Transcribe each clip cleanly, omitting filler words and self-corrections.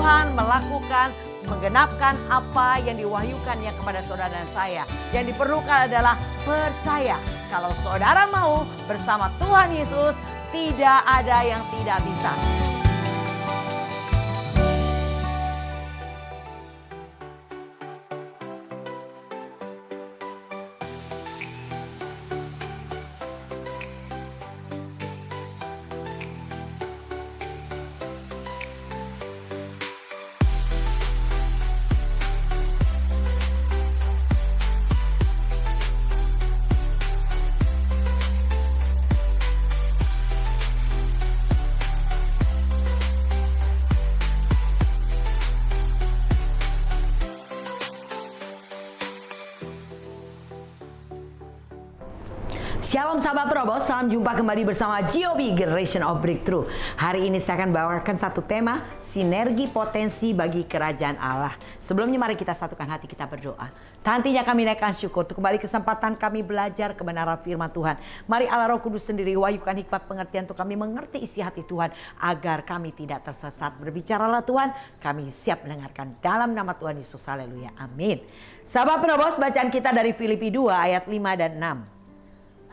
Tuhan melakukan, menggenapkan apa yang diwahyukannya kepada saudara dan saya. Yang diperlukan adalah percaya. Kalau saudara mau bersama Tuhan Yesus, tidak ada yang tidak bisa. Shalom sahabat Terobos, salam jumpa kembali bersama GOB Generation of Breakthrough. Hari ini saya akan bawakan satu tema, sinergi potensi bagi kerajaan Allah. Sebelumnya mari kita satukan hati, kita berdoa. Hentinya kami naikkan syukur untuk kembali kesempatan kami belajar kebenaran firman Tuhan. Mari Allah Roh Kudus sendiri wahyukan hikmat pengertian untuk kami mengerti isi hati Tuhan, agar kami tidak tersesat. Berbicaralah Tuhan, kami siap mendengarkan dalam nama Tuhan Yesus. Haleluya, amin. Sahabat Terobos, bacaan kita dari Filipi 2 ayat 5 dan 6.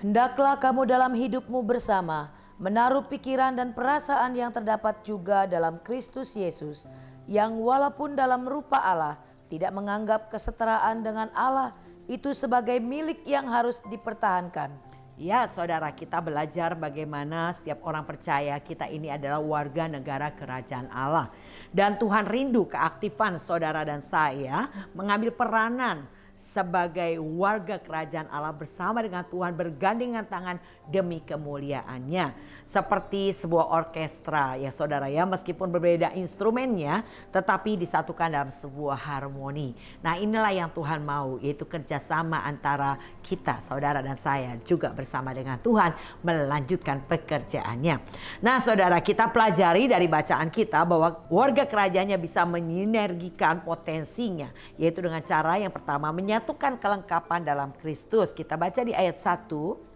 Hendaklah kamu dalam hidupmu bersama menaruh pikiran dan perasaan yang terdapat juga dalam Kristus Yesus, yang walaupun dalam rupa Allah tidak menganggap kesetaraan dengan Allah itu sebagai milik yang harus dipertahankan. Ya saudara, kita belajar bagaimana setiap orang percaya kita ini adalah warga negara kerajaan Allah. Dan Tuhan rindu keaktifan saudara dan saya mengambil peranan sebagai warga kerajaan Allah bersama dengan Tuhan, bergandengan tangan demi kemuliaannya. Seperti sebuah orkestra ya saudara ya, meskipun berbeda instrumennya tetapi disatukan dalam sebuah harmoni. Nah inilah yang Tuhan mau, yaitu kerjasama antara kita saudara dan saya juga bersama dengan Tuhan melanjutkan pekerjaannya. Nah saudara, kita pelajari dari bacaan kita bahwa warga kerajaannya bisa menyinergikan potensinya, yaitu dengan cara yang pertama menyatukan kelengkapan dalam Kristus. Kita baca di ayat 1.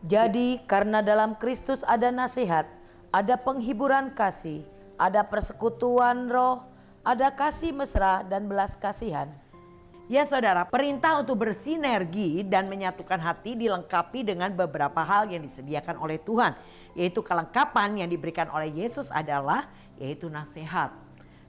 Jadi karena dalam Kristus ada nasihat, ada penghiburan kasih, ada persekutuan roh, ada kasih mesra dan belas kasihan. Ya saudara, perintah untuk bersinergi dan menyatukan hati dilengkapi dengan beberapa hal yang disediakan oleh Tuhan. Yaitu kelengkapan yang diberikan oleh Yesus adalah yaitu nasihat.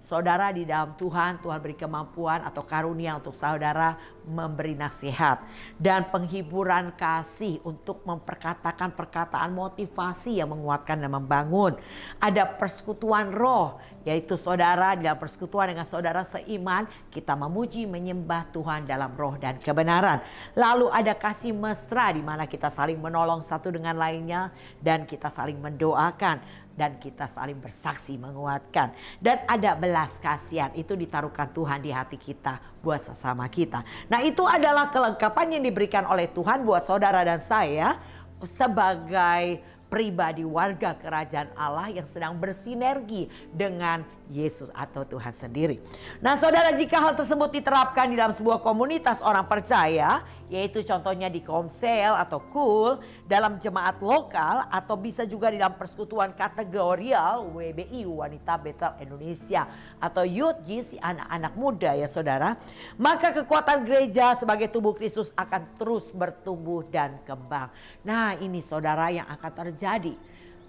Saudara di dalam Tuhan, Tuhan beri kemampuan atau karunia untuk saudara memberi nasihat. Dan penghiburan kasih untuk memperkatakan perkataan motivasi yang menguatkan dan membangun. Ada persekutuan roh, yaitu saudara di dalam persekutuan dengan saudara seiman, kita memuji menyembah Tuhan dalam roh dan kebenaran. Lalu ada kasih mesra di mana kita saling menolong satu dengan lainnya dan kita saling mendoakan. Dan kita saling bersaksi menguatkan. Dan ada belas kasihan, itu ditaruhkan Tuhan di hati kita buat sesama kita. Nah itu adalah kelengkapan yang diberikan oleh Tuhan buat saudara dan saya sebagai pribadi warga kerajaan Allah yang sedang bersinergi dengan Yesus atau Tuhan sendiri. Nah saudara, jika hal tersebut diterapkan di dalam sebuah komunitas orang percaya, yaitu contohnya di Komsel atau KUL, dalam jemaat lokal, atau bisa juga di dalam persekutuan kategorial WBI Wanita Betel Indonesia atau Youth GC anak-anak muda ya saudara, maka kekuatan gereja sebagai tubuh Kristus akan terus bertumbuh dan kembang. Nah ini saudara yang akan terjadi.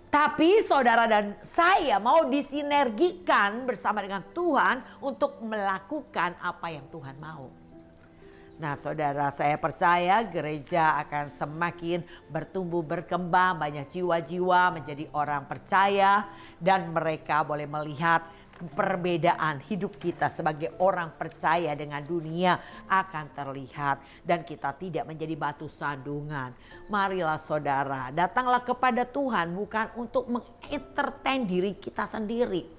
Tapi saudara dan saya mau disinergikan bersama dengan Tuhan untuk melakukan apa yang Tuhan mau. Nah saudara, saya percaya gereja akan semakin bertumbuh berkembang, banyak jiwa-jiwa menjadi orang percaya dan mereka boleh melihat perbedaan hidup kita sebagai orang percaya dengan dunia akan terlihat dan kita tidak menjadi batu sandungan. Marilah saudara, datanglah kepada Tuhan bukan untuk mengentertain diri kita sendiri.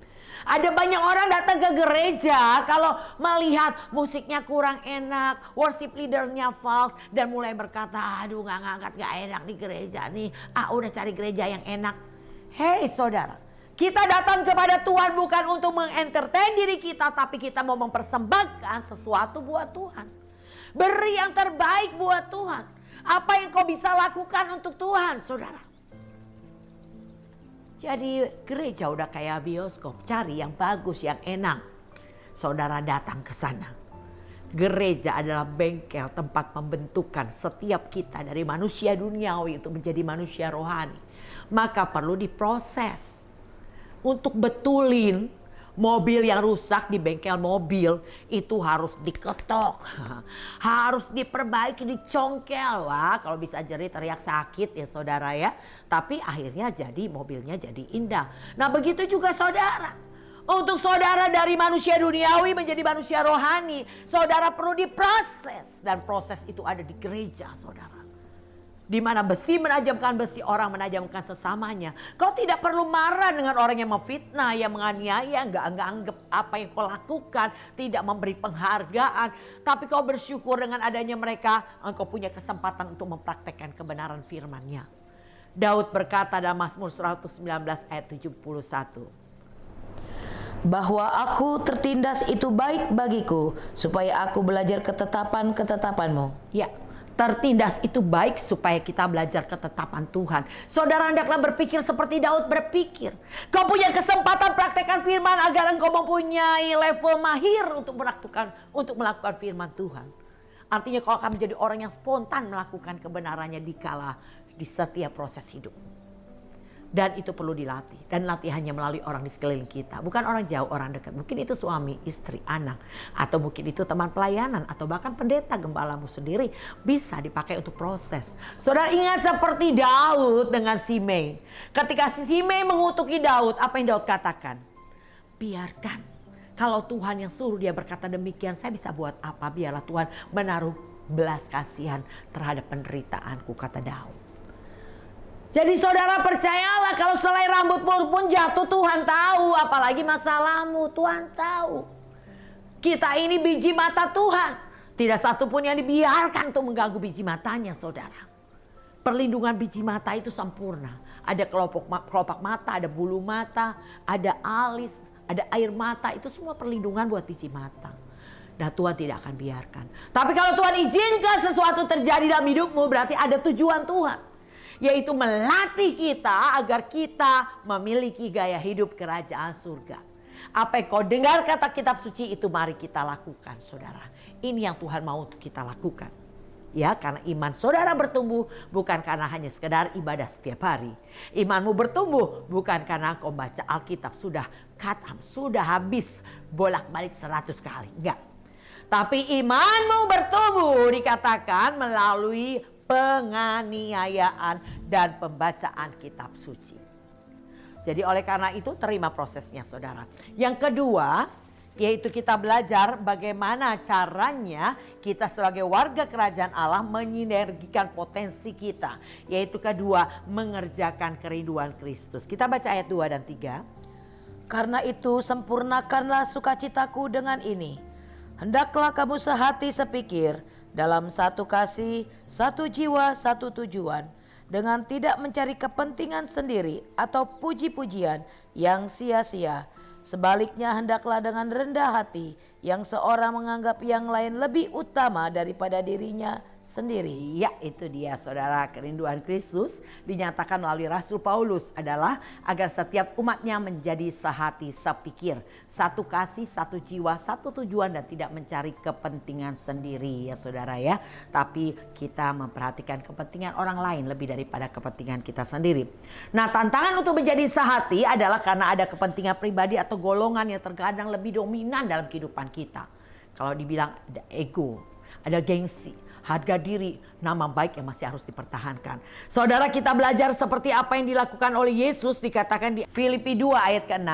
Ada banyak orang datang ke gereja kalau melihat musiknya kurang enak, worship leadernya false dan mulai berkata, aduh gak enak di gereja nih, udah cari gereja yang enak. Hei saudara, kita datang kepada Tuhan bukan untuk mengentertain diri kita, tapi kita mau mempersembahkan sesuatu buat Tuhan. Beri yang terbaik buat Tuhan. Apa yang kau bisa lakukan untuk Tuhan saudara? Jadi gereja udah kayak bioskop, cari yang bagus, yang enak. saudara datang ke sana. Gereja adalah bengkel tempat pembentukan setiap kita dari manusia duniawi untuk menjadi manusia rohani. Maka perlu diproses untuk betulin mobil yang rusak di bengkel mobil itu harus diketok, harus diperbaiki, dicongkel. Wah, kalau bisa jerit teriak sakit ya saudara ya. Tapi akhirnya jadi mobilnya jadi indah. Nah begitu juga saudara. Untuk saudara dari manusia duniawi menjadi manusia rohani, saudara perlu diproses. Dan proses itu ada di gereja saudara. Di mana besi menajamkan besi, orang menajamkan sesamanya. Kau tidak perlu marah dengan orang yang memfitnah, yang menganiaya, enggak anggap apa yang kau lakukan, tidak memberi penghargaan. Tapi kau bersyukur dengan adanya mereka, engkau punya kesempatan untuk mempraktekkan kebenaran firman-Nya. Daud berkata dalam Mazmur 119 ayat 71. Bahwa aku tertindas itu baik bagiku, supaya aku belajar ketetapan-ketetapan-Mu. Ya, tertindas itu baik supaya kita belajar ketetapan Tuhan. Saudara hendaklah berpikir seperti Daud berpikir. Kau punya kesempatan praktekkan firman agar engkau mempunyai level mahir untuk melakukan firman Tuhan. Artinya kau akan menjadi orang yang spontan melakukan kebenarannya di setiap proses hidup. Dan itu perlu dilatih. Dan latihannya melalui orang di sekeliling kita. Bukan orang jauh, orang dekat. Mungkin itu suami, istri, anak. Atau mungkin itu teman pelayanan. Atau bahkan pendeta, gembalamu sendiri. Bisa dipakai untuk proses. Saudara ingat seperti Daud dengan Simei. Ketika Simei mengutuki Daud, apa yang Daud katakan? Biarkan. Kalau Tuhan yang suruh dia berkata demikian, saya bisa buat apa? Biarlah Tuhan menaruh belas kasihan terhadap penderitaanku, kata Daud. Jadi saudara percayalah, kalau selai rambut pun jatuh, Tuhan tahu. Apalagi masalahmu, Tuhan tahu. Kita ini biji mata Tuhan. Tidak satu pun yang dibiarkan untuk mengganggu biji matanya saudara. Perlindungan biji mata itu sempurna. Ada kelopak mata, ada bulu mata, ada alis, ada air mata. Itu semua perlindungan buat biji mata. Dan Tuhan tidak akan biarkan. Tapi kalau Tuhan izinkan sesuatu terjadi dalam hidupmu, berarti ada tujuan Tuhan. Yaitu melatih kita agar kita memiliki gaya hidup kerajaan surga. Apa yang kau dengar kata kitab suci itu mari kita lakukan saudara. Ini yang Tuhan mau untuk kita lakukan. Ya, karena iman saudara bertumbuh bukan karena hanya sekedar ibadah setiap hari. Imanmu bertumbuh bukan karena kau baca Alkitab sudah khatam, sudah habis bolak-balik 100 kali. Enggak. Tapi imanmu bertumbuh dikatakan melalui penganiayaan dan pembacaan kitab suci. Jadi oleh karena itu terima prosesnya saudara. Yang kedua yaitu kita belajar bagaimana caranya kita sebagai warga kerajaan Allah menyinergikan potensi kita. Yaitu kedua, mengerjakan kerinduan Kristus. Kita baca ayat 2 dan 3. Karena itu sempurnakanlah sukacitaku dengan ini. Hendaklah kamu sehati sepikir, dalam satu kasih, satu jiwa, satu tujuan, dengan tidak mencari kepentingan sendiri atau puji-pujian yang sia-sia. Sebaliknya hendaklah dengan rendah hati, yang seorang menganggap yang lain lebih utama daripada dirinya sendiri. Ya, itu dia saudara, kerinduan Kristus dinyatakan melalui Rasul Paulus adalah agar setiap umatnya menjadi sehati sepikir, satu kasih, satu jiwa, satu tujuan dan tidak mencari kepentingan sendiri ya saudara ya. Tapi kita memperhatikan kepentingan orang lain lebih daripada kepentingan kita sendiri. Nah, tantangan untuk menjadi sehati adalah karena ada kepentingan pribadi atau golongan yang terkadang lebih dominan dalam kehidupan kita. Kalau dibilang ada ego, ada gengsi, harga diri, nama baik yang masih harus dipertahankan. Saudara, kita belajar seperti apa yang dilakukan oleh Yesus, dikatakan di Filipi 2 ayat ke-6.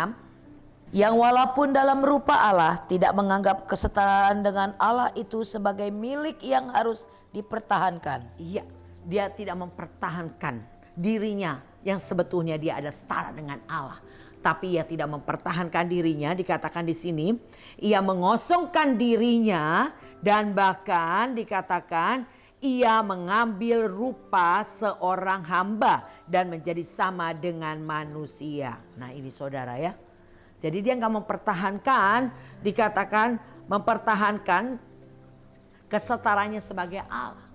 Yang walaupun dalam rupa Allah tidak menganggap kesetaraan dengan Allah itu sebagai milik yang harus dipertahankan. Iya, dia tidak mempertahankan dirinya yang sebetulnya dia ada setara dengan Allah. Tapi ia tidak mempertahankan dirinya, dikatakan di sini. Ia mengosongkan dirinya dan bahkan dikatakan ia mengambil rupa seorang hamba dan menjadi sama dengan manusia. Nah ini saudara ya. Jadi dia nggak mempertahankan, dikatakan mempertahankan kesetaranya sebagai Allah.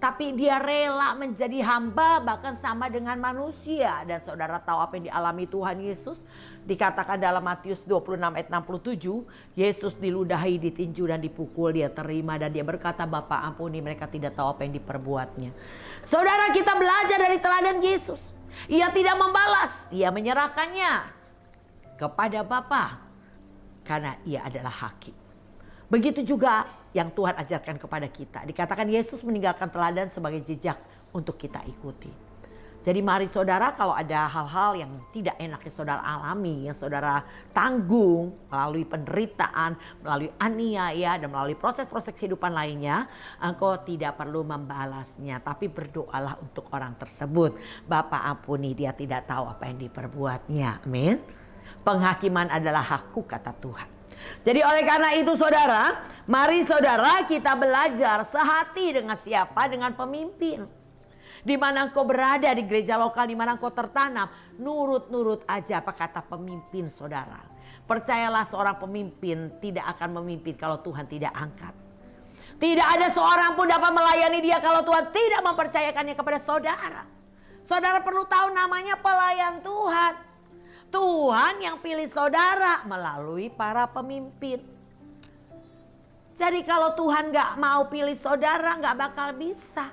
Tapi dia rela menjadi hamba bahkan sama dengan manusia. Dan saudara tahu apa yang dialami Tuhan Yesus? Dikatakan dalam Matius 26 ayat 67. Yesus diludahi, ditinju dan dipukul. Dia terima dan dia berkata, Bapa ampuni, mereka tidak tahu apa yang diperbuatnya. Saudara, kita belajar dari teladan Yesus. Ia tidak membalas, ia menyerahkannya kepada Bapa. Karena ia adalah hakim. Begitu juga yang Tuhan ajarkan kepada kita. Dikatakan Yesus meninggalkan teladan sebagai jejak untuk kita ikuti. Jadi mari saudara, kalau ada hal-hal yang tidak enak yang saudara alami, yang saudara tanggung melalui penderitaan, melalui aniaya dan melalui proses-proses kehidupan lainnya, engkau tidak perlu membalasnya. Tapi berdoalah untuk orang tersebut. Bapa ampuni, dia tidak tahu apa yang diperbuatnya. Amin. Penghakiman adalah hakku, kata Tuhan. Jadi oleh karena itu saudara, mari saudara kita belajar sehati dengan siapa? Dengan pemimpin. Di mana engkau berada di gereja lokal, di mana engkau tertanam, nurut-nurut aja apa kata pemimpin saudara. Percayalah seorang pemimpin tidak akan memimpin kalau Tuhan tidak angkat. Tidak ada seorang pun dapat melayani dia kalau Tuhan tidak mempercayakannya kepada saudara. Saudara perlu tahu namanya pelayan Tuhan. Tuhan yang pilih saudara melalui para pemimpin. Jadi kalau Tuhan gak mau pilih saudara gak bakal bisa.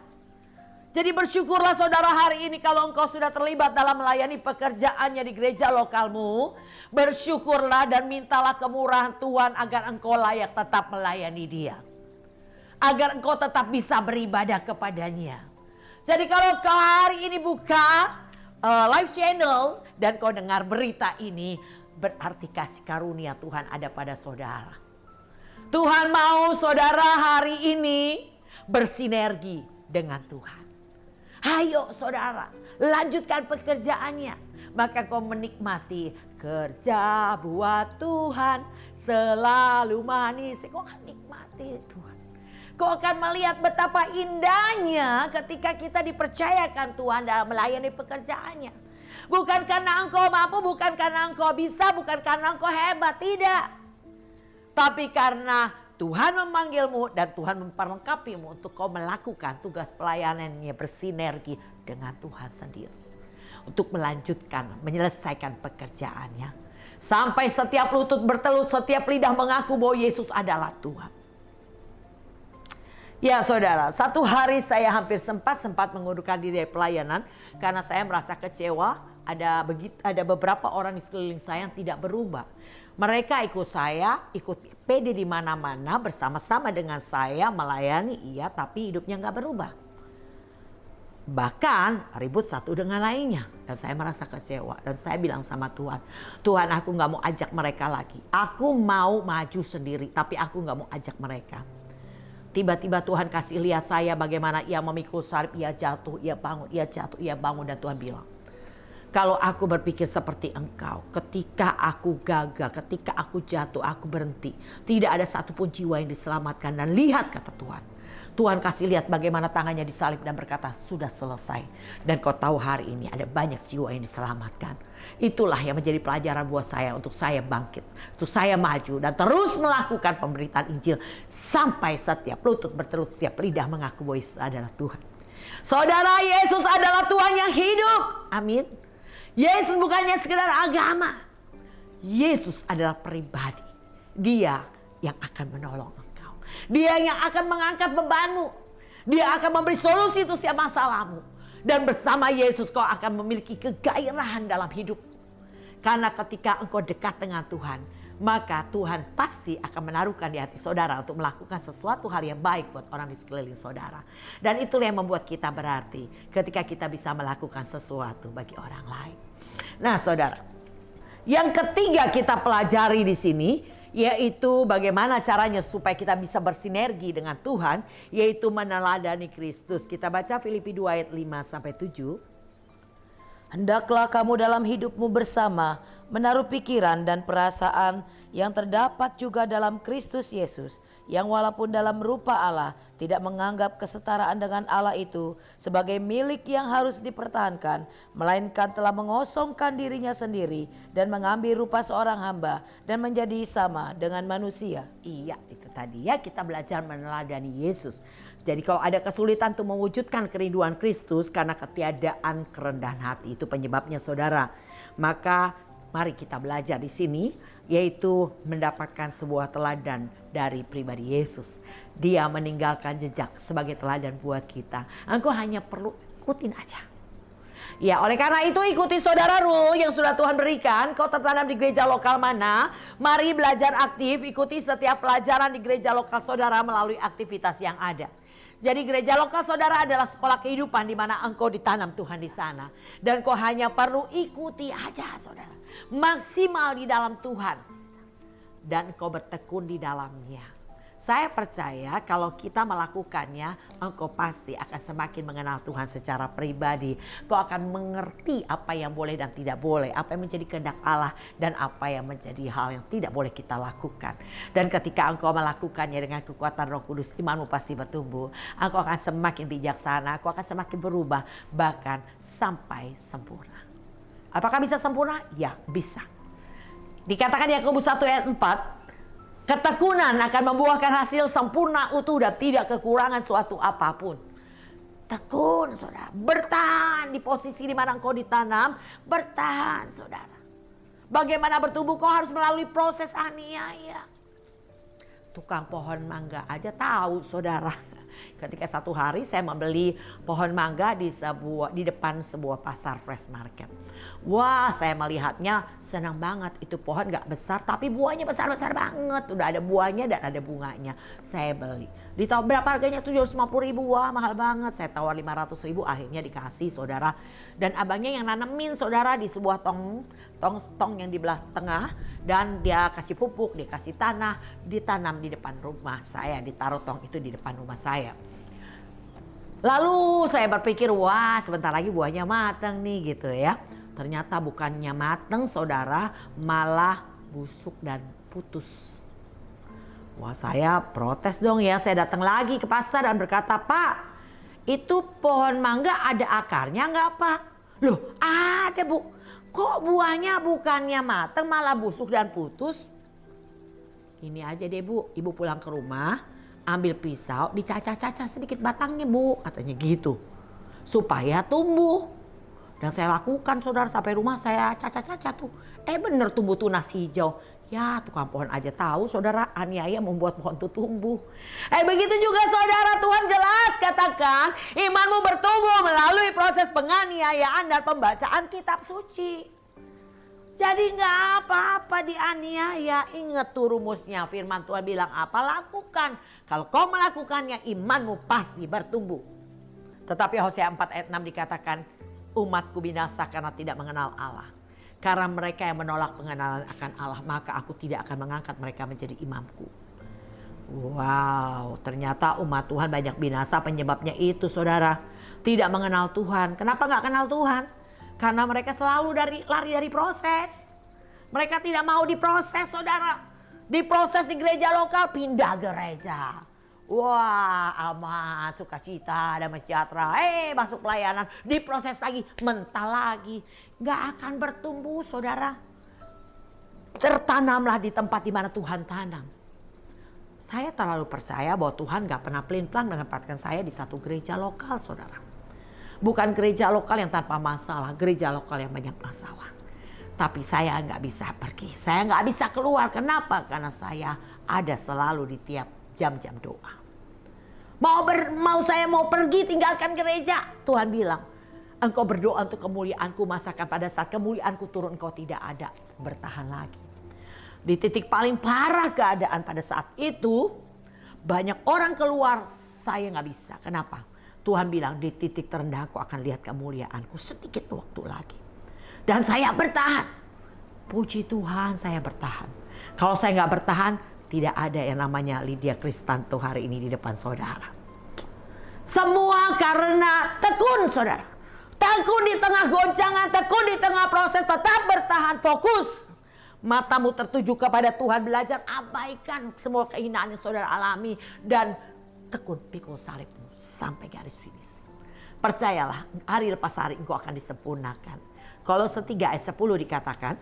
Jadi bersyukurlah saudara hari ini kalau engkau sudah terlibat dalam melayani pekerjaannya di gereja lokalmu. Bersyukurlah dan mintalah kemurahan Tuhan agar engkau layak tetap melayani dia. Agar engkau tetap bisa beribadah kepadanya. Jadi kalau kau hari ini buka live channel dan kau dengar berita ini, berarti kasih karunia Tuhan ada pada saudara. Tuhan mau saudara hari ini bersinergi dengan Tuhan. Ayo saudara, lanjutkan pekerjaannya. Maka kau menikmati kerja buat Tuhan selalu manis. Kau akan nikmati Tuhan. Kau akan melihat betapa indahnya ketika kita dipercayakan Tuhan dalam melayani pekerjaannya. Bukan karena engkau mampu, bukan karena engkau bisa, bukan karena engkau hebat, tidak. Tapi karena Tuhan memanggilmu dan Tuhan memperlengkapimu untuk kau melakukan tugas pelayanannya bersinergi dengan Tuhan sendiri. Untuk melanjutkan, menyelesaikan pekerjaannya. Sampai setiap lutut bertelut, setiap lidah mengaku bahwa Yesus adalah Tuhan. Ya saudara, satu hari saya hampir sempat mengundurkan diri dari pelayanan karena saya merasa kecewa. Ada beberapa orang di sekeliling saya yang tidak berubah. Mereka ikut saya, ikut PD di mana-mana bersama-sama dengan saya melayani iya, tapi hidupnya nggak berubah. Bahkan ribut satu dengan lainnya dan saya merasa kecewa dan saya bilang sama Tuhan, Tuhan aku nggak mau ajak mereka lagi. Aku mau maju sendiri tapi aku nggak mau ajak mereka. Tiba-tiba Tuhan kasih lihat saya bagaimana ia memikul salib, ia jatuh, ia bangun, ia jatuh, ia bangun. Dan Tuhan bilang, kalau aku berpikir seperti engkau, ketika aku gagal, ketika aku jatuh, aku berhenti. Tidak ada satupun jiwa yang diselamatkan. Dan lihat kata Tuhan, Tuhan kasih lihat bagaimana tangannya disalib dan berkata, sudah selesai. Dan kau tahu hari ini ada banyak jiwa yang diselamatkan. Itulah yang menjadi pelajaran buat saya untuk saya bangkit. Untuk saya maju dan terus melakukan pemberitaan Injil. Sampai setiap lutut bertelut, setiap lidah mengaku bahwa Yesus adalah Tuhan. Saudara, Yesus adalah Tuhan yang hidup. Amin. Yesus bukannya sekedar agama. Yesus adalah pribadi. Dia yang akan menolong engkau. Dia yang akan mengangkat bebanmu. Dia akan memberi solusi untuk setiap masalahmu. Dan bersama Yesus kau akan memiliki kegairahan dalam hidup. Karena ketika engkau dekat dengan Tuhan, maka Tuhan pasti akan menaruhkan di hati saudara untuk melakukan sesuatu hal yang baik buat orang di sekeliling saudara. Dan itulah yang membuat kita berarti ketika kita bisa melakukan sesuatu bagi orang lain. Nah saudara, yang ketiga kita pelajari di sini yaitu bagaimana caranya supaya kita bisa bersinergi dengan Tuhan, yaitu meneladani Kristus. Kita baca Filipi 2 ayat 5 sampai 7. Hendaklah kamu dalam hidupmu bersama menaruh pikiran dan perasaan yang terdapat juga dalam Kristus Yesus, yang walaupun dalam rupa Allah tidak menganggap kesetaraan dengan Allah itu sebagai milik yang harus dipertahankan, melainkan telah mengosongkan dirinya sendiri dan mengambil rupa seorang hamba dan menjadi sama dengan manusia. Iya, itu tadi ya, kita belajar meneladani Yesus. Jadi kalau ada kesulitan untuk mewujudkan kerinduan Kristus karena ketiadaan kerendahan hati, itu penyebabnya saudara. Maka mari kita belajar di sini, yaitu mendapatkan sebuah teladan dari pribadi Yesus. Dia meninggalkan jejak sebagai teladan buat kita. Engkau hanya perlu ikutin aja. Ya, oleh karena itu ikuti saudara rule yang sudah Tuhan berikan. Kau tertanam di gereja lokal mana? Mari belajar aktif, ikuti setiap pelajaran di gereja lokal saudara melalui aktivitas yang ada. Jadi gereja lokal saudara adalah sekolah kehidupan di mana engkau ditanam Tuhan di sana. Dan kau hanya perlu ikuti aja saudara. Maksimal di dalam Tuhan. Dan kau bertekun di dalamnya. Saya percaya kalau kita melakukannya, engkau pasti akan semakin mengenal Tuhan secara pribadi. Kau akan mengerti apa yang boleh dan tidak boleh, apa yang menjadi kehendak Allah dan apa yang menjadi hal yang tidak boleh kita lakukan. Dan ketika engkau melakukannya dengan kekuatan Roh Kudus, imanmu pasti bertumbuh. Engkau akan semakin bijaksana, engkau akan semakin berubah, bahkan sampai sempurna. Apakah bisa sempurna? Ya, bisa. Dikatakan Yakobus 1 ayat 4, ketekunan akan membuahkan hasil sempurna, utuh dan tidak kekurangan suatu apapun. Tekun saudara, bertahan di posisi di mana engkau ditanam, bertahan saudara. Bagaimana bertumbuh? Kau harus melalui proses aniaya. Tukang pohon mangga aja tahu saudara. Ketika satu hari saya membeli pohon mangga di depan sebuah pasar fresh market. Wah, saya melihatnya senang banget. Itu pohon gak besar tapi buahnya besar-besar banget. Udah ada buahnya dan ada bunganya. Saya beli. Ditahu berapa harganya? 750.000. Wah, mahal banget. Saya tawar 500.000, akhirnya dikasih saudara. Dan abangnya yang nanemin saudara di sebuah tong yang di belah tengah. Dan dia kasih pupuk, dia kasih tanah, ditanam di depan rumah saya. Ditaruh tong itu di depan rumah saya. Lalu saya berpikir, wah sebentar lagi buahnya matang nih gitu ya. Ternyata bukannya matang saudara, malah busuk dan putus. Wah saya protes dong ya, saya datang lagi ke pasar dan berkata, Pak itu pohon mangga ada akarnya nggak Pak? Loh ada Bu, kok buahnya bukannya matang malah busuk dan putus? Ini aja deh Bu, Ibu pulang ke rumah, ambil pisau, dicacah-cacah sedikit batangnya Bu, katanya gitu. Supaya tumbuh. Dan saya lakukan saudara, sampai rumah saya cacah-cacah tuh. Bener tumbuh tunas hijau. Ya tukang pohon aja tahu saudara, aniaya membuat pohon itu tumbuh. Begitu juga saudara, Tuhan jelas katakan imanmu bertumbuh melalui proses penganiayaan dan pembacaan kitab suci. Jadi nggak apa-apa dianiaya. Ingat tuh rumusnya, firman Tuhan bilang apa? Lakukan. Kalau kau melakukannya, imanmu pasti bertumbuh. Tetapi Hosea 4 ayat 6 dikatakan, umatku binasa karena tidak mengenal Allah. Karena mereka yang menolak pengenalan akan Allah, maka aku tidak akan mengangkat mereka menjadi imamku. Wow, ternyata umat Tuhan banyak binasa penyebabnya itu saudara. Tidak mengenal Tuhan. Kenapa nggak kenal Tuhan? Karena mereka selalu lari dari proses. Mereka tidak mau diproses saudara. Diproses di gereja lokal, pindah gereja. Wah aman, sukacita, damai sejahtera. Masuk pelayanan, diproses lagi, mental lagi. Gak akan bertumbuh saudara. Tertanamlah di tempat di mana Tuhan tanam. Saya terlalu percaya bahwa Tuhan gak pernah pelin-pelan menempatkan saya di satu gereja lokal saudara. Bukan gereja lokal yang tanpa masalah, gereja lokal yang banyak masalah. Tapi saya nggak bisa pergi, saya nggak bisa keluar. Kenapa? Karena saya ada selalu di tiap jam-jam doa. Saya mau pergi tinggalkan gereja. Tuhan bilang, engkau berdoa untuk kemuliaanku, masakan pada saat kemuliaanku turun engkau tidak ada. Bertahan lagi. Di titik paling parah keadaan pada saat itu, banyak orang keluar, saya nggak bisa. Kenapa? Tuhan bilang di titik terendah aku akan lihat kemuliaanku sedikit waktu lagi. Dan saya bertahan. Puji Tuhan saya bertahan. Kalau saya nggak bertahan, tidak ada yang namanya Lydia Kristanto hari ini di depan saudara. Semua karena tekun saudara. Tekun di tengah goncangan, tekun di tengah proses, tetap bertahan, fokus. Matamu tertuju kepada Tuhan, belajar abaikan semua kehinaan yang saudara alami. Dan tekun pikul salibmu sampai garis finish. Percayalah, hari lepas hari engkau akan disempurnakan. Kolose 3 ayat 10 dikatakan,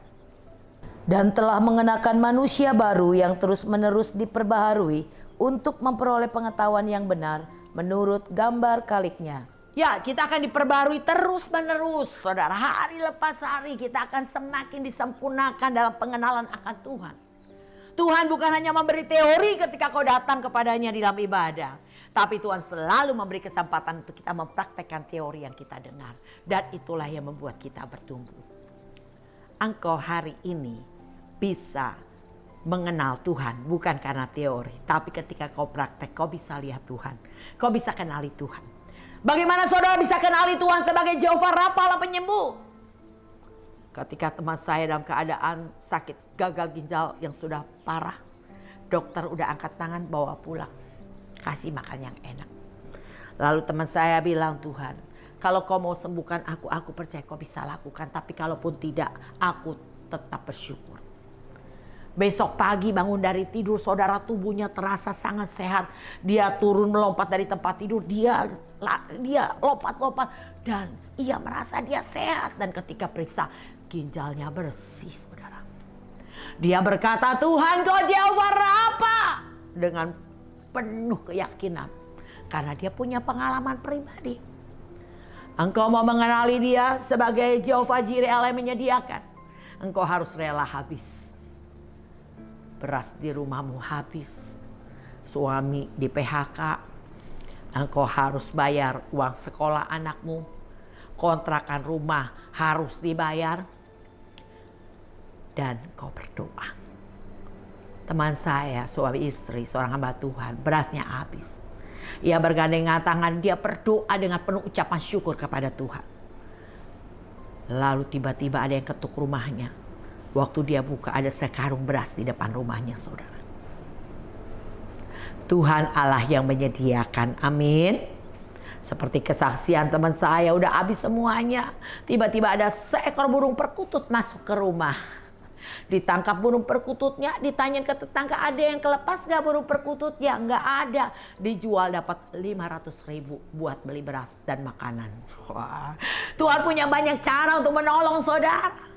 dan telah mengenakan manusia baru yang terus-menerus diperbaharui untuk memperoleh pengetahuan yang benar menurut gambar kaliknya. Ya, kita akan diperbarui terus menerus, saudara. Hari lepas hari kita akan semakin disempurnakan dalam pengenalan akan Tuhan. Tuhan bukan hanya memberi teori ketika kau datang kepadanya di dalam ibadah. Tapi Tuhan selalu memberi kesempatan untuk kita mempraktekkan teori yang kita dengar. Dan itulah yang membuat kita bertumbuh. Engkau hari ini bisa mengenal Tuhan bukan karena teori. Tapi ketika kau praktek, kau bisa lihat Tuhan. Kau bisa kenali Tuhan. Bagaimana saudara bisa kenali Tuhan sebagai Jehovah Rafa, Allah penyembuh? Ketika teman saya dalam keadaan sakit gagal ginjal yang sudah parah, dokter udah angkat tangan bawa pulang, kasih makan yang enak. Lalu teman saya bilang, Tuhan, kalau kau mau sembuhkan aku percaya kau bisa lakukan. Tapi kalaupun tidak, aku tetap bersyukur. Besok pagi bangun dari tidur, saudara, tubuhnya terasa sangat sehat. Dia turun melompat dari tempat tidur, dia lompat-lompat dan ia merasa dia sehat. Dan ketika periksa, ginjalnya bersih, saudara. Dia berkata, Tuhan kau Jehovah Rafa, dengan penuh keyakinan. Karena dia punya pengalaman pribadi. Engkau mau mengenali dia sebagai Jehovah Jireh, Allah yang menyediakan. Engkau harus rela habis. Beras di rumahmu habis, suami di PHK, engkau harus bayar uang sekolah anakmu, kontrakan rumah harus dibayar, dan kau berdoa. Teman saya, suami istri, seorang hamba Tuhan, berasnya habis. Ia bergandengan tangan, dia berdoa dengan penuh ucapan syukur kepada Tuhan. Lalu tiba-tiba ada yang ketuk rumahnya. Waktu dia buka, ada sekarung beras di depan rumahnya, saudara. Tuhan Allah yang menyediakan, amin. Seperti kesaksian teman saya, udah habis semuanya. Tiba-tiba ada seekor burung perkutut masuk ke rumah. Ditangkap burung perkututnya, ditanyain ke tetangga, ada yang kelepas gak burung perkututnya? Gak ada. Dijual dapat 500.000 buat beli beras dan makanan. Wah, Tuhan punya banyak cara untuk menolong saudara.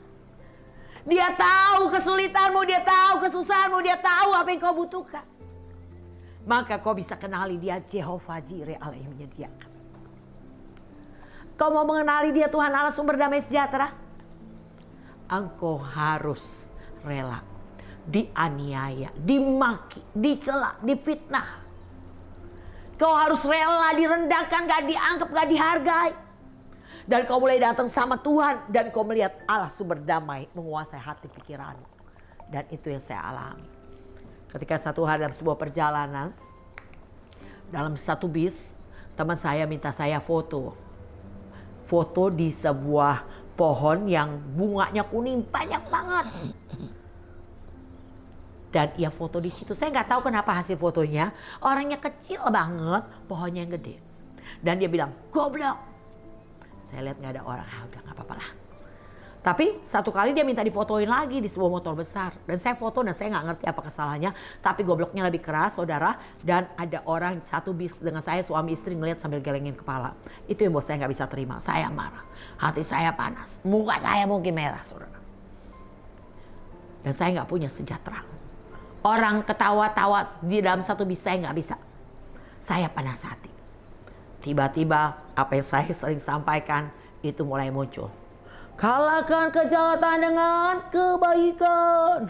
Dia tahu kesulitanmu, dia tahu kesusahanmu, dia tahu apa yang kau butuhkan. Maka kau bisa kenali dia Jehovah Jireh, Allah yang menyediakan. Kau mau mengenali dia Tuhan Allah sumber damai sejahtera? Engkau harus rela dianiaya, dimaki, dicela, difitnah. Kau harus rela direndahkan, gak dianggap, gak dihargai. Dan kau mulai datang sama Tuhan dan kau melihat Allah sumber damai menguasai hati pikiranmu. Dan itu yang saya alami. Ketika satu hari dalam sebuah perjalanan, dalam satu bis, teman saya minta saya foto. Foto di sebuah pohon yang bunganya kuning banyak banget. Dan ia foto di situ. Saya nggak tahu kenapa hasil fotonya. Orangnya kecil banget, pohonnya yang gede. Dan dia bilang, goblok. Saya lihat nggak ada orang, udah nggak apa-apa lah. Tapi satu kali dia minta difotoin lagi di sebuah motor besar. Dan saya foto dan saya nggak ngerti apa kesalahannya. Tapi gobloknya lebih keras, saudara. Dan ada orang satu bis dengan saya, suami istri, ngeliat sambil gelengin kepala. Itu yang buat saya nggak bisa terima. Saya marah, hati saya panas, muka saya mungkin merah, saudara. Dan saya nggak punya sejahtera. Orang ketawa-tawa di dalam satu bis, saya nggak bisa. Saya panas hati. Tiba-tiba apa yang saya sering sampaikan itu mulai muncul. Kalahkan kejahatan dengan kebaikan.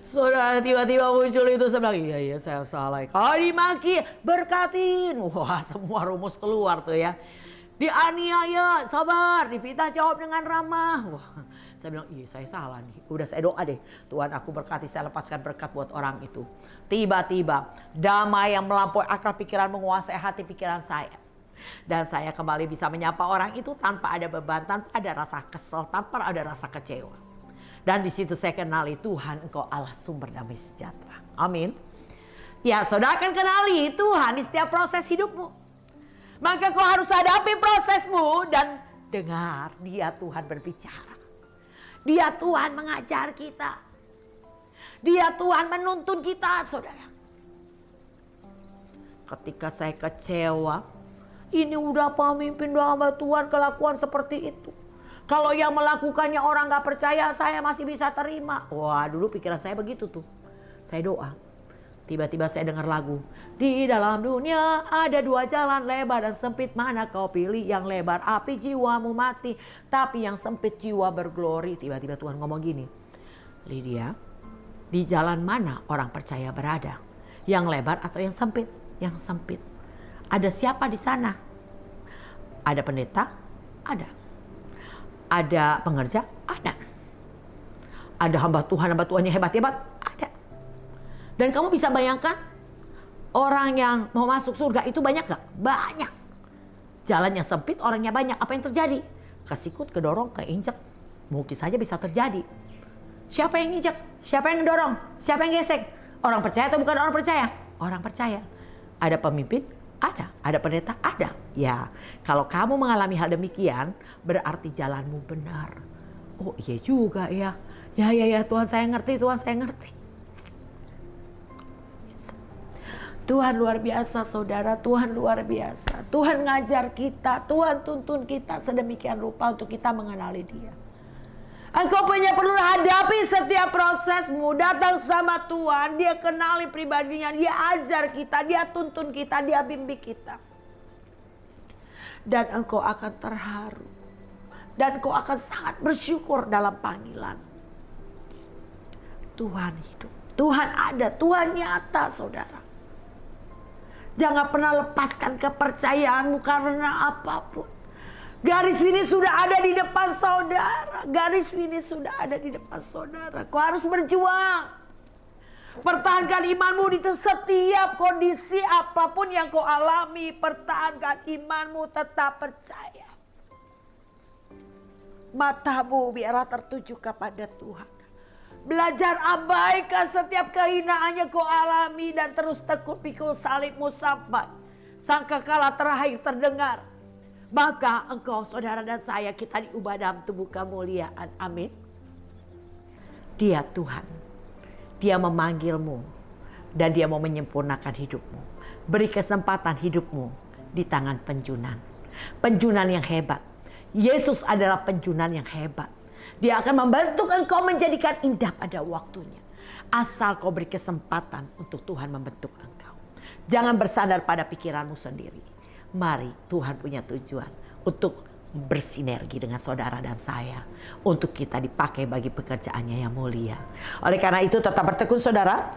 Saudara, tiba-tiba muncul itu, saya bilang, iya saya salah. Kalau dimaki, berkatin. Wah, semua rumus keluar tuh ya. Dianiaya, sabar, difitnah, jawab dengan ramah. Wah, saya bilang, iya saya salah nih. Udah saya doa deh, Tuhan aku berkati, saya lepaskan berkat buat orang itu. Tiba-tiba damai yang melampaui akal pikiran menguasai hati pikiran saya. Dan saya kembali bisa menyapa orang itu tanpa ada beban, tanpa ada rasa kesel, tanpa ada rasa kecewa. Dan di situ saya kenali Tuhan, Engkau Allah sumber damai sejahtera. Amin. Ya, saudara akan kenali Tuhan di setiap proses hidupmu. Maka kau harus hadapi prosesmu dan dengar dia Tuhan berbicara. Dia Tuhan mengajar kita. Dia Tuhan menuntun kita, saudara. Ketika saya kecewa, ini udah pemimpin doa hamba Tuhan kelakuan seperti itu. Kalau yang melakukannya orang gak percaya, saya masih bisa terima. Wah, dulu pikiran saya begitu tuh. Saya doa, Tiba-tiba saya dengar lagu. Di dalam dunia ada dua jalan, lebar dan sempit, mana kau pilih? Yang lebar api jiwamu mati, tapi yang sempit jiwa berglori. Tiba-tiba Tuhan ngomong gini, Lydia, di jalan mana orang percaya berada? Yang lebar atau yang sempit? Yang sempit. Ada siapa di sana? Ada pendeta? Ada. Ada pengerja? Ada. Ada hamba Tuhan yang hebat-hebat? Ada. Dan kamu bisa bayangkan orang yang mau masuk surga itu banyak gak? Banyak. Jalannya sempit, orangnya banyak. Apa yang terjadi? Kesikut, kedorong, keinjak. Mungkin saja bisa terjadi. Siapa yang injak? Siapa yang ngedorong? Siapa yang gesek? Orang percaya atau bukan orang percaya? Orang percaya. Ada pemimpin? Ada. Ada pendeta? Ada. Ya, kalau kamu mengalami hal demikian, berarti jalanmu benar. Oh iya juga ya. Ya Tuhan saya ngerti, Tuhan saya ngerti. Tuhan luar biasa saudara, Tuhan luar biasa. Tuhan ngajar kita, Tuhan tuntun kita sedemikian rupa untuk kita mengenali Dia. Engkau punya perlu hadapi setiap prosesmu, datang sama Tuhan, Dia kenali pribadinya, Dia ajar kita, Dia tuntun kita, Dia bimbing kita. Dan engkau akan terharu. Dan engkau akan sangat bersyukur dalam panggilan. Tuhan hidup, Tuhan ada, Tuhan nyata saudara. Jangan pernah lepaskan kepercayaanmu karena apapun. Garis finish sudah ada di depan saudara. Garis finish sudah ada di depan saudara. Kau harus berjuang. Pertahankan imanmu di setiap kondisi apapun yang kau alami. Pertahankan imanmu, tetap percaya. Matamu biarlah tertuju kepada Tuhan. Belajar abaikan setiap kehinaan yang kau alami dan terus tekun pikul salibmu sampai sangkakala terakhir terdengar. Maka engkau saudara dan saya kita diubah dalam tubuh kemuliaan. Amin. Dia Tuhan. Dia memanggilmu dan Dia mau menyempurnakan hidupmu. Beri kesempatan hidupmu di tangan penjunan. Penjunan yang hebat. Yesus adalah penjunan yang hebat. Dia akan membentuk engkau menjadikan indah pada waktunya. Asal kau beri kesempatan untuk Tuhan membentuk engkau. Jangan bersandar pada pikiranmu sendiri. Mari Tuhan punya tujuan untuk bersinergi dengan saudara dan saya. Untuk kita dipakai bagi pekerjaannya yang mulia. Oleh karena itu tetap bertekun saudara.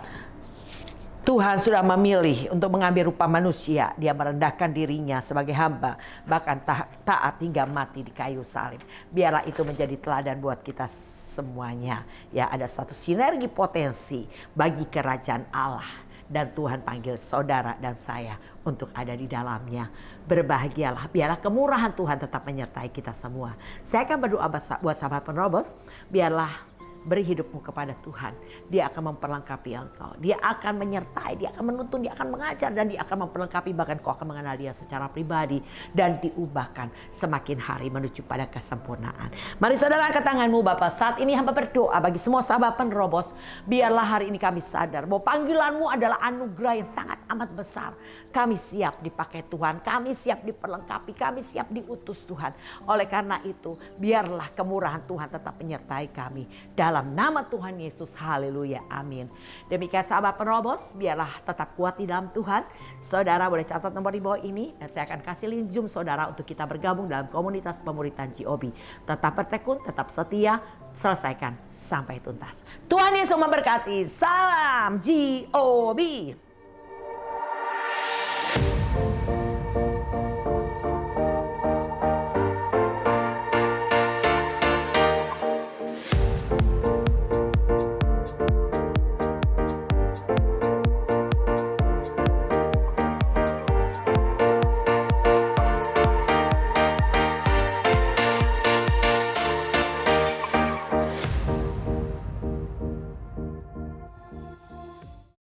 Tuhan sudah memilih untuk mengambil rupa manusia. Dia merendahkan dirinya sebagai hamba. Bahkan taat hingga mati di kayu salib. Biarlah itu menjadi teladan buat kita semuanya. Ya, ada satu sinergi potensi bagi kerajaan Allah. Dan Tuhan panggil saudara dan saya untuk ada di dalamnya. Berbahagialah. Biarlah kemurahan Tuhan tetap menyertai kita semua. Saya akan berdoa buat sahabat penerobos. Biarlah beri hidupmu kepada Tuhan. Dia akan memperlengkapi engkau. Dia akan menyertai, Dia akan menuntun, Dia akan mengajar, dan Dia akan memperlengkapi. Bahkan kau akan mengenal Dia secara pribadi. Dan diubahkan semakin hari menuju pada kesempurnaan. Mari saudara angkat tanganmu Bapak. Saat ini hamba berdoa bagi semua sahabat penerobos. Biarlah hari ini kami sadar bahwa panggilanmu adalah anugerah yang sangat amat besar. Kami siap dipakai Tuhan. Kami siap diperlengkapi. Kami siap diutus Tuhan. Oleh karena itu biarlah kemurahan Tuhan tetap menyertai kami. Dalam nama Tuhan Yesus, haleluya, amin. Demikian sahabat penerobos, biarlah tetap kuat di dalam Tuhan. Saudara boleh catat nomor di bawah ini. Dan saya akan kasih link Zoom saudara untuk kita bergabung dalam komunitas pemuritan GOB. Tetap bertekun, tetap setia, selesaikan sampai tuntas. Tuhan Yesus memberkati. Salam GOB.